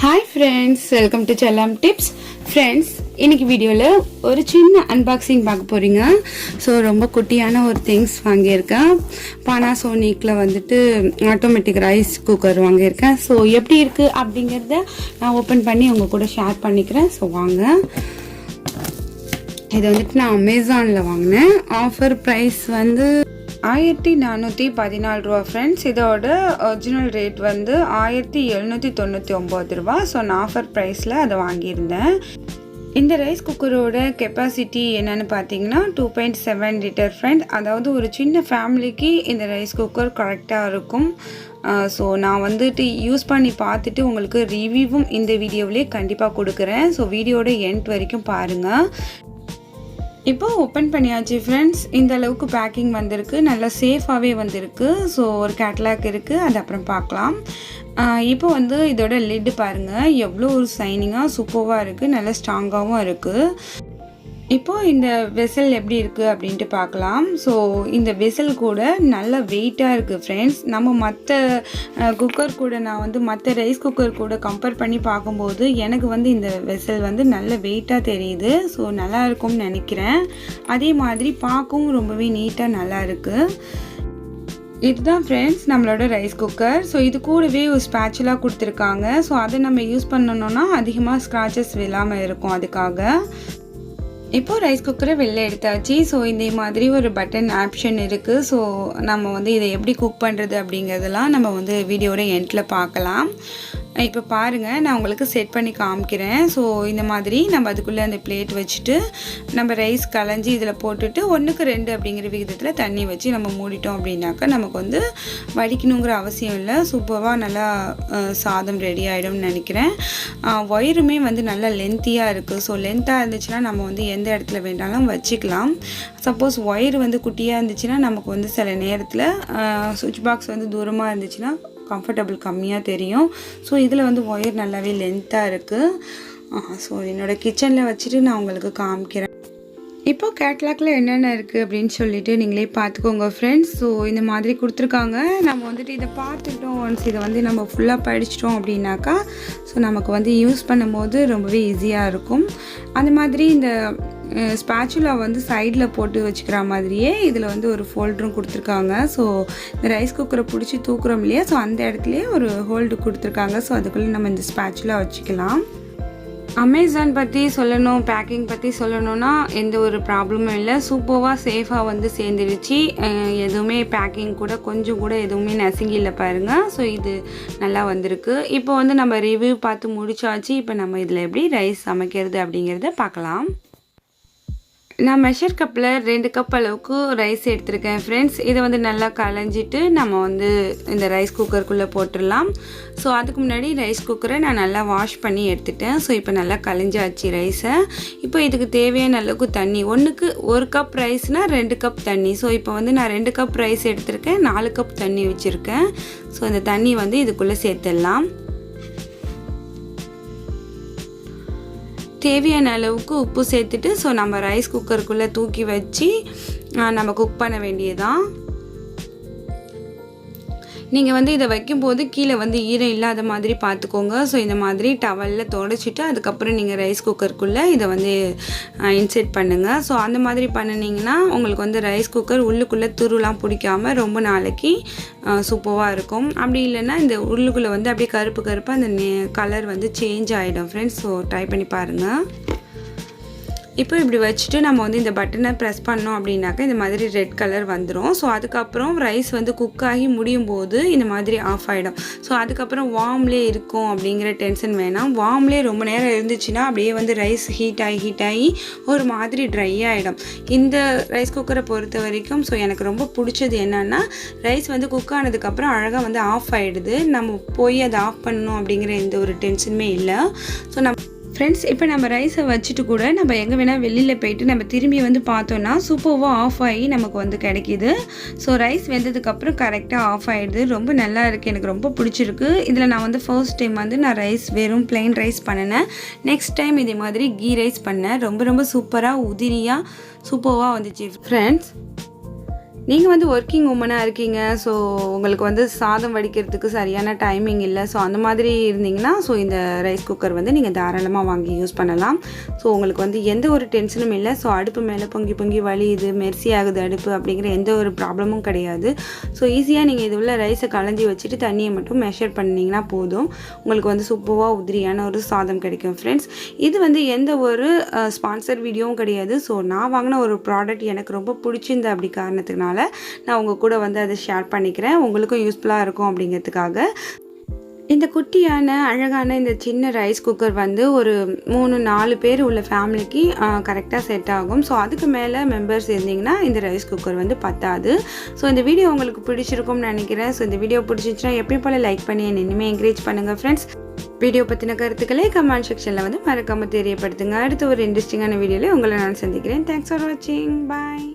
Hi friends, welcome to Chellam Tips. Friends, இன்னைக்கு வீடியோல ஒரு சின்ன அன்பாக்சிங் பார்க்க போறீங்க. ஸோ ரொம்ப குட்டியான ஒரு திங்ஸ் வாங்கியிருக்கேன். Panasonicல வந்துட்டு ஆட்டோமேட்டிக் ரைஸ் குக்கர் வாங்கியிருக்கேன். ஸோ எப்படி இருக்கு அப்படிங்கிறத நான் ஓப்பன் பண்ணி உங்க கூட ஷேர் பண்ணிக்கிறேன். ஸோ வாங்க. இது வந்துட்டு நான் அமேசானில் வாங்கினேன். ஆஃபர் ப்ரைஸ் வந்து 1414 ரூபா ஃப்ரெண்ட்ஸ். இதோட ஒரிஜினல் ரேட் வந்து 1799 ரூபா. ஸோ நான் ஆஃபர் ப்ரைஸில் அதை வாங்கியிருந்தேன். இந்த ரைஸ் குக்கரோட கெப்பாசிட்டி என்னென்னு பார்த்தீங்கன்னா 2.7 லிட்டர் ஃப்ரெண்ட். அதாவது ஒரு சின்ன ஃபேமிலிக்கு இந்த ரைஸ் குக்கர் கரெக்டாக இருக்கும். ஸோ நான் வந்துட்டு யூஸ் பண்ணி பார்த்துட்டு உங்களுக்கு ரிவ்யூவும் இந்த வீடியோவிலே கண்டிப்பாக கொடுக்குறேன். ஸோ வீடியோட எண்ட் வரைக்கும் பாருங்கள். இப்போ ஓப்பன் பண்ணியாச்சு ஃப்ரெண்ட்ஸ். இந்த அளவுக்கு பேக்கிங் வந்திருக்கு, நல்லா சேஃபாகவே வந்திருக்கு. ஸோ ஒரு கேட்லாக் இருக்குது, அது அப்புறம் பார்க்கலாம். இப்போ வந்து இதோட லிட் பாருங்கள், எவ்வளோ ஒரு சைனிங்காக சூப்பராக இருக்குது, நல்லா ஸ்ட்ராங்காகவும் இருக்குது. இப்போது இந்த வெசல் எப்படி இருக்குது அப்படின்ட்டு பார்க்கலாம். ஸோ இந்த வெசல் கூட நல்ல வெயிட்டாக இருக்குது ஃப்ரெண்ட்ஸ். நம்ம மற்ற குக்கர் கூட நான் வந்து மற்ற ரைஸ் குக்கர் கூட கம்பேர் பண்ணி பார்க்கும்போது எனக்கு வந்து இந்த வெசல் வந்து நல்ல வெயிட்டாக தெரியுது. ஸோ நல்லா இருக்கும்னு நினைக்கிறேன். அதே மாதிரி பார்க்கவும் ரொம்பவே நீட்டாக நல்லா இருக்குது. இதுதான் ஃப்ரெண்ட்ஸ் நம்மளோட ரைஸ் குக்கர். ஸோ இது கூடவே ஒரு ஸ்பேச்சுலாக கொடுத்துருக்காங்க. ஸோ அதை நம்ம யூஸ் பண்ணணுன்னா அதிகமாக ஸ்க்ராச்சஸ் விழாமல் இருக்கும், அதுக்காக. இப்போது ரைஸ் குக்கரை வெளில எடுத்தாச்சு. ஸோ இந்த மாதிரி ஒரு பட்டன் ஆப்ஷன் இருக்குது. ஸோ நம்ம வந்து இதை எப்படி குக் பண்ணுறது அப்படிங்கிறதெல்லாம் நம்ம வந்து வீடியோட எண்டில் பார்க்கலாம். இப்போ பாருங்கள், நான் உங்களுக்கு செட் பண்ணி காமிக்கிறேன். ஸோ இந்த மாதிரி நம்ம அதுக்குள்ளே அந்த பிளேட் வச்சுட்டு நம்ம ரைஸ் களைஞ்சி இதில் போட்டுட்டு 1:2 அப்படிங்கிற விகிதத்தில் தண்ணி வச்சு நம்ம மூடிட்டோம் அப்படின்னாக்கா நமக்கு வந்து வடிக்கணுங்கிற அவசியம் இல்லை. சூப்பராக நல்லா சாதம் ரெடி ஆகிடும்னு நினைக்கிறேன். ஒயருமே வந்து நல்லா லென்த்தியாக இருக்குது. ஸோ லென்த்தாக இருந்துச்சுன்னா நம்ம வந்து எந்த இடத்துல வேண்டாலும் வச்சுக்கலாம். சப்போஸ் ஒயர் வந்து குட்டியாக இருந்துச்சுன்னா நமக்கு வந்து சில நேரத்தில் சுவிட்ச் பாக்ஸ் வந்து தூரமாக இருந்துச்சுன்னா கம்ஃபர்டபுள் கம்மியாக தெரியும். ஸோ இதில் வந்து ஒயர் நல்லாவே லென்த்தாக இருக்குது. ஸோ என்னோடய கிச்சனில் வச்சுட்டு நான் உங்களுக்கு காமிக்கிறேன். இப்போது கேட்லாக்கில் என்னென்ன இருக்குது அப்படின்னு சொல்லிட்டு நீங்களே பார்த்துக்கோங்க ஃப்ரெண்ட்ஸ். ஸோ இந்த மாதிரி கொடுத்துருக்காங்க. நம்ம வந்துட்டு இதை பார்த்துக்கிட்டோம், ஒன்ஸ் இதை வந்து நம்ம ஃபுல்லாக படிச்சிட்டோம் அப்படின்னாக்கா ஸோ நமக்கு வந்து யூஸ் பண்ணும்போது ரொம்பவே ஈஸியாக இருக்கும். அந்த மாதிரி இந்த ஸ்பேச்சுலா வந்து சைடில் போட்டு வச்சுக்கிற மாதிரியே இதில் வந்து ஒரு ஃபோல்டரும் கொடுத்துருக்காங்க. ஸோ இந்த ரைஸ் குக்கரை பிடிச்சி தூக்குறோம் இல்லையா, ஸோ அந்த இடத்துலையே ஒரு ஹோல்டு கொடுத்துருக்காங்க. ஸோ அதுக்குள்ளே நம்ம இந்த ஸ்பேச்சுலா வச்சுக்கலாம். அமேசான் பற்றி சொல்லணும், பேக்கிங் பற்றி சொல்லணும்னா எந்த ஒரு ப்ராப்ளமும் இல்லை. சூப்பராக சேஃபாக வந்து சேர்ந்துருச்சு. எதுவுமே பேக்கிங் கூட கொஞ்சம் கூட எதுவுமே நசுங்கி இல்லை பாருங்கள். ஸோ இது நல்லா வந்திருக்கு. இப்போ வந்து நம்ம ரிவ்யூ பார்த்து முடிச்சாச்சு. இப்போ நம்ம இதில் எப்படி ரைஸ் சமைக்கிறது அப்படிங்கிறத பார்க்கலாம். நான் மெஷர் கப்பில் 2 கப் அளவுக்கு ரைஸ் எடுத்திருக்கேன் ஃப்ரெண்ட்ஸ். இதை வந்து நல்லா களைஞ்சிட்டு நம்ம வந்து இந்த ரைஸ் குக்கருக்குள்ளே போட்டுடலாம். ஸோ அதுக்கு முன்னாடி ரைஸ் குக்கரை நான் நல்லா வாஷ் பண்ணி எடுத்துட்டேன். ஸோ இப்போ நல்லா களைஞ்சாச்சு ரைஸை. இப்போ இதுக்கு தேவையான அளவுக்கு தண்ணி, 1 கப் ரைஸ்னால் 2 கப் தண்ணி. ஸோ இப்போ வந்து நான் 2 கப் ரைஸ் எடுத்திருக்கேன், 4 கப் தண்ணி வச்சுருக்கேன். ஸோ இந்த தண்ணி வந்து இதுக்குள்ளே சேர்த்துடலாம். தேவையான அளவுக்கு உப்பு சேர்த்துட்டு ஸோ நம்ம ரைஸ் குக்கருக்குள்ளே தூக்கி வச்சு நம்ம குக் பண்ண வேண்டியதான். நீங்கள் வந்து இதை வைக்கும்போது கீழே வந்து ஈரம் இல்லாத மாதிரி பார்த்துக்கோங்க. ஸோ இந்த மாதிரி டவலில் துடைச்சிட்டு அதுக்கப்புறம் நீங்கள் ரைஸ் குக்கருக்குள்ளே இதை வந்து இன்செர்ட் பண்ணுங்கள். ஸோ அந்த மாதிரி பண்ணினீங்கன்னா உங்களுக்கு வந்து ரைஸ் குக்கர் உள்ளுக்குள்ளே துருலாம் பிடிக்காமல் ரொம்ப நாளைக்கு சூப்பராக இருக்கும். அப்படி இல்லைன்னா இந்த உள்ளுக்குள்ளே வந்து அப்படியே கருப்பு கருப்பாக அந்த கலர் வந்து சேஞ்ச் ஆகிடும் ஃப்ரெண்ட்ஸ். ஸோ ட்ரை பண்ணி பாருங்கள். இப்போ இப்படி வச்சுட்டு நம்ம வந்து இந்த பட்டனை ப்ரெஸ் பண்ணோம் அப்படின்னாக்கா இந்த மாதிரி ரெட் கலர் வந்துடும். ஸோ அதுக்கப்புறம் ரைஸ் வந்து குக் ஆகி முடியும் போது இந்த மாதிரி ஆஃப் ஆகிடும். ஸோ அதுக்கப்புறம் வார்ம்லேயே இருக்கும் அப்படிங்கிற டென்ஷன் வேணாம். வார்ம்லேயே ரொம்ப நேரம் இருந்துச்சுன்னா அப்படியே வந்து ரைஸ் ஹீட் ஆகி ஒரு மாதிரி ட்ரை ஆகிடும். இந்த ரைஸ் குக்கரை பொறுத்த வரைக்கும் ஸோ எனக்கு ரொம்ப பிடிச்சது என்னென்னா ரைஸ் வந்து குக் ஆனதுக்கப்புறம் அழகாக வந்து ஆஃப் ஆகிடுது. நம்ம போய் அதை ஆஃப் பண்ணணும் அப்படிங்கிற எந்த ஒரு டென்ஷனுமே இல்லை. ஸோ ஃப்ரெண்ட்ஸ் இப்போ நம்ம ரைஸை வச்சுட்டு கூட நம்ம எங்கே வேணால் வெளியில் போயிட்டு நம்ம திரும்பி வந்து பார்த்தோன்னா சூப்பராக ஆஃப் ஆகி நமக்கு வந்து கிடைக்கிது. ஸோ ரைஸ் வெந்ததுக்கப்புறம் கரெக்டாக ஆஃப் ஆகிடுது. ரொம்ப நல்லா இருக்குது, எனக்கு ரொம்ப பிடிச்சிருக்கு. இதில் நான் வந்து ஃபர்ஸ்ட் டைம் வந்து நான் ரைஸ் வெறும் பிளெயின் ரைஸ் பண்ணினேன். நெக்ஸ்ட் டைம் இதே மாதிரி கீ ரைஸ் பண்ணேன். ரொம்ப ரொம்ப சூப்பராக உதிரியாக சூப்பராக வந்துச்சு ஃப்ரெண்ட்ஸ். நீங்கள் வந்து ஒர்க்கிங் உமனாக இருக்கீங்க, ஸோ உங்களுக்கு வந்து சாதம் வடிக்கிறதுக்கு சரியான டைமிங் இல்லை, ஸோ அந்த மாதிரி இருந்தீங்கன்னா ஸோ இந்த ரைஸ் குக்கர் வந்து நீங்கள் தாராளமாக வாங்கி யூஸ் பண்ணலாம். ஸோ உங்களுக்கு வந்து எந்த ஒரு டென்ஷனும் இல்லை. ஸோ அடுப்பு மேலே பொங்கி பொங்கி வலியுது, மெர்சி ஆகுது அடுப்பு அப்படிங்கிற எந்த ஒரு ப்ராப்ளமும் கிடையாது. ஸோ ஈஸியாக நீங்கள் இது உள்ள ரைஸை கலஞ்சி வச்சுட்டு தண்ணியை மட்டும் மெஷர் பண்ணிங்கன்னா போதும், உங்களுக்கு வந்து சூப்பராக உதிரியான ஒரு சாதம் கிடைக்கும் ஃப்ரெண்ட்ஸ். இது வந்து எந்த ஒரு ஸ்பான்சர் வீடியோவும் கிடையாது. ஸோ நான் வாங்கின ஒரு ப்ராடக்ட் எனக்கு ரொம்ப பிடிச்சிருந்த அப்படி காரணத்துக்குனால நான் உங்கள் கூட வந்து அதை ஷேர் பண்ணிக்கிறேன், உங்களுக்கும் யூஸ்ஃபுல்லாக இருக்கும் அப்படிங்கிறதுக்காக. இந்த குட்டியான அழகான இந்த சின்ன ரைஸ் குக்கர் வந்து ஒரு 3-4 பேர் உள்ள ஃபேமிலிக்கு கரெக்டாக செட் ஆகும். ஸோ அதுக்கு மேலே மெம்பர்ஸ் இருந்தீங்கன்னா இந்த ரைஸ் குக்கர் வந்து பத்தாது. ஸோ இந்த வீடியோ உங்களுக்கு பிடிச்சிருக்கும்னு நினைக்கிறேன். ஸோ இந்த வீடியோ பிடிச்சிருச்சுன்னா எப்பயும் போல் லைக் பண்ணி என்னை இனிமேல் என்கரேஜ் பண்ணுங்கள் ஃப்ரெண்ட்ஸ். வீடியோ பற்றின கருத்துக்களை கமெண்ட் செக்ஷனில் வந்து மறக்காமல் தெரியப்படுத்துங்க. அடுத்த ஒரு இன்ட்ரெஸ்டிங்கான வீடியோவில் உங்களை நான் சந்திக்கிறேன். தேங்க்ஸ் ஃபார் வாட்சிங். பாய்.